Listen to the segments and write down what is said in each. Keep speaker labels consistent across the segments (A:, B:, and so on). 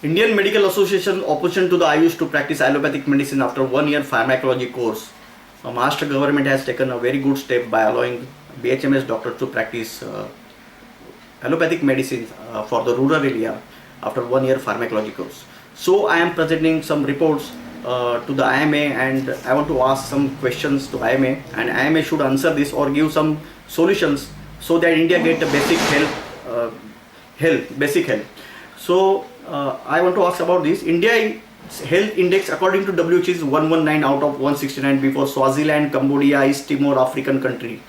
A: Indian Medical Association opposition to the Ayush to practice allopathic medicine after 1 year pharmacology course. Maharashtra government has taken a very good step by allowing BHMS doctors to practice allopathic medicine for the rural area after 1 year pharmacology course. So I am presenting some reports to the IMA, and I want to ask some questions to IMA, and IMA should answer this or give some solutions so that India get the basic health. So I want to ask about this. India health index according to WHO is 119 out of 169 before Swaziland, Cambodia, East Timor, African country.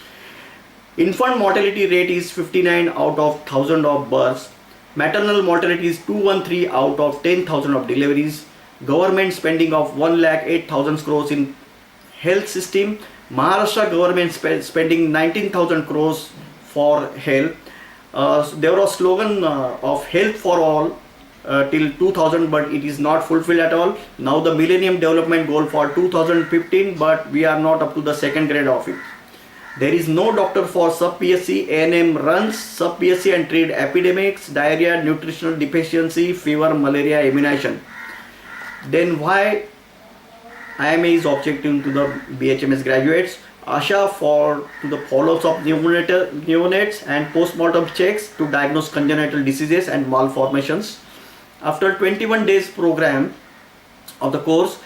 A: Infant mortality rate is 59 out of 1000 of births. Maternal mortality is 213 out of 10,000 of deliveries. Government spending of 1,08,000 crores in health system. Maharashtra government spending 19,000 crores for health. There was a slogan of health for all till 2000, but it is not fulfilled at all. Now the Millennium Development Goal for 2015, but we are not up to the second grade of it. There is no doctor for sub-PSC. ANM runs sub-PSC and treat epidemics, diarrhea, nutritional deficiency, fever, malaria, immunization. Then why IMA is objecting to the BHMS graduates? ASHA to the follow-ups of neonates and post-mortem checks to diagnose congenital diseases and malformations. After 21 days program of the course,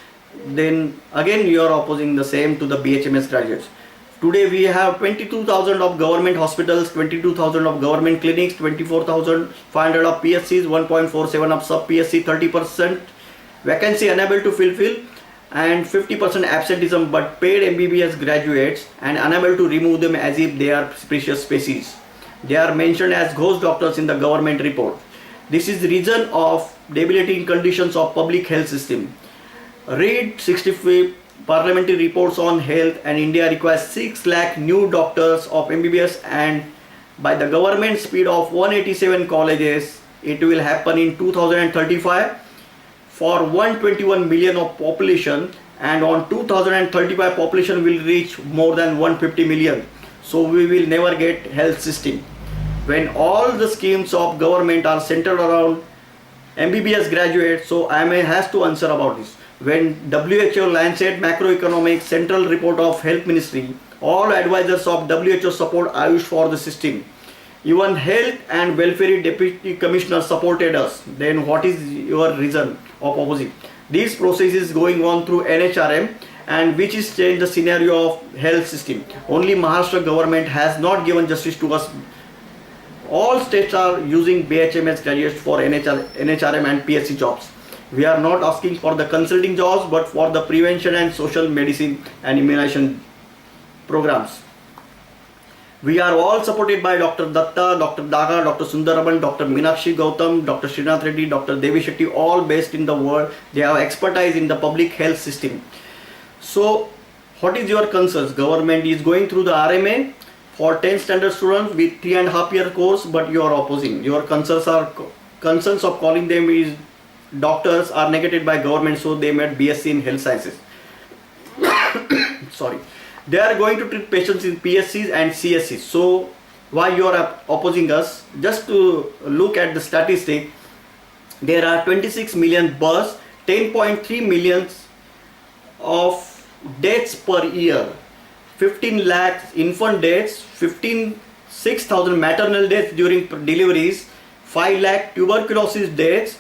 A: then again you are opposing the same to the BHMS graduates. Today we have 22,000 of government hospitals, 22,000 of government clinics, 24,500 of PSCs, 1.47 of sub-PSC, 30% vacancy unable to fulfill, and 50% absenteeism, but paid MBBS graduates and unable to remove them as if they are precious species. They are mentioned as ghost doctors in the government report. This is the reason of debilitating conditions of public health system. Read 65 parliamentary reports on health, and India requires 6 lakh new doctors of MBBS, and by the government speed of 187 colleges, it will happen in 2035 for 121 million of population, and on 2035 population will reach more than 150 million. So we will never get health system. When all the schemes of government are centered around MBBS graduates, so IMA has to answer about this. When WHO, Lancet, Macroeconomics, Central Report of Health Ministry, all advisors of WHO support Ayush for the system. Even Health and Welfare Deputy Commissioner supported us. Then what is your reason of opposing? This process is going on through NHRM, and which is changed the scenario of health system. Only Maharashtra government has not given justice to us. All states are using BHMS graduates for NHRM and PSC jobs. We are not asking for the consulting jobs, but for the prevention and social medicine and immunization programs. We are all supported by Dr. Datta, Dr. Daga, Dr. Sundaraman, Dr. Meenakshi Gautam, Dr. Srinath Reddy, Dr. Devi Shetty, all based in the world. They have expertise in the public health system. So, what is your concerns? Government is going through the RMA for 10 standard students with 3.5 year course, but you are opposing. Your concerns of calling them is doctors are negated by government, so they made BSc in health sciences. Sorry. They are going to treat patients in PSCs and CSCs. So why you are opposing us? Just to look at the statistic, there are 26 million births, 10.3 million of deaths per year, 15 lakhs infant deaths, 6,000 maternal deaths during deliveries, 5 lakh tuberculosis deaths,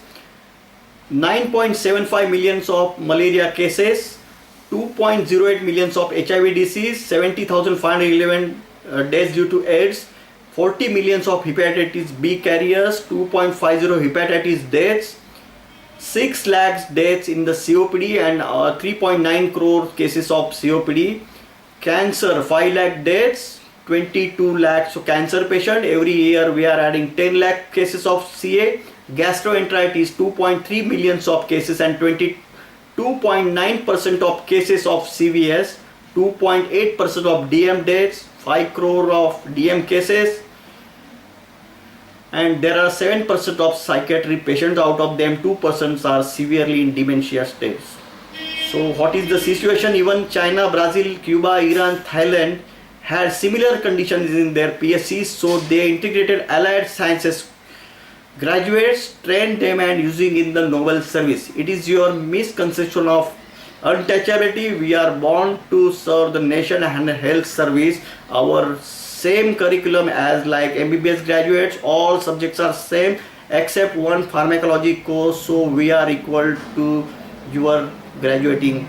A: 9.75 millions of malaria cases, 2.08 millions of HIV disease, 70,511 deaths due to AIDS, 40 millions of hepatitis B carriers, 2.50 hepatitis deaths, 6 lakhs deaths in the COPD, and 3.9 crore cases of COPD. Cancer, 5 lakh deaths, 22 lakhs of cancer patient. Every year we are adding 10 lakh cases of CA. Gastroenteritis, 2.3 millions of cases, and 22.9% of cases of CVS, 2.8% of DM deaths, 5 crore of DM cases, and there are 7% of psychiatric patients. Out of them, 2% are severely in dementia states. So what is the situation? Even China, Brazil, Cuba, Iran, Thailand had similar conditions in their PSCs, so they integrated allied sciences Graduates train them and using in the noble service. It is your misconception of untouchability. We are born to serve the nation and health service. Our same curriculum as like MBBS graduates. All subjects are same except one pharmacology course. So we are equal to your graduating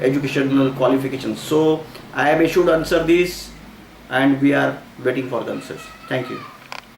A: educational qualifications. So I am should answer this, and we are waiting for the answers. Thank you.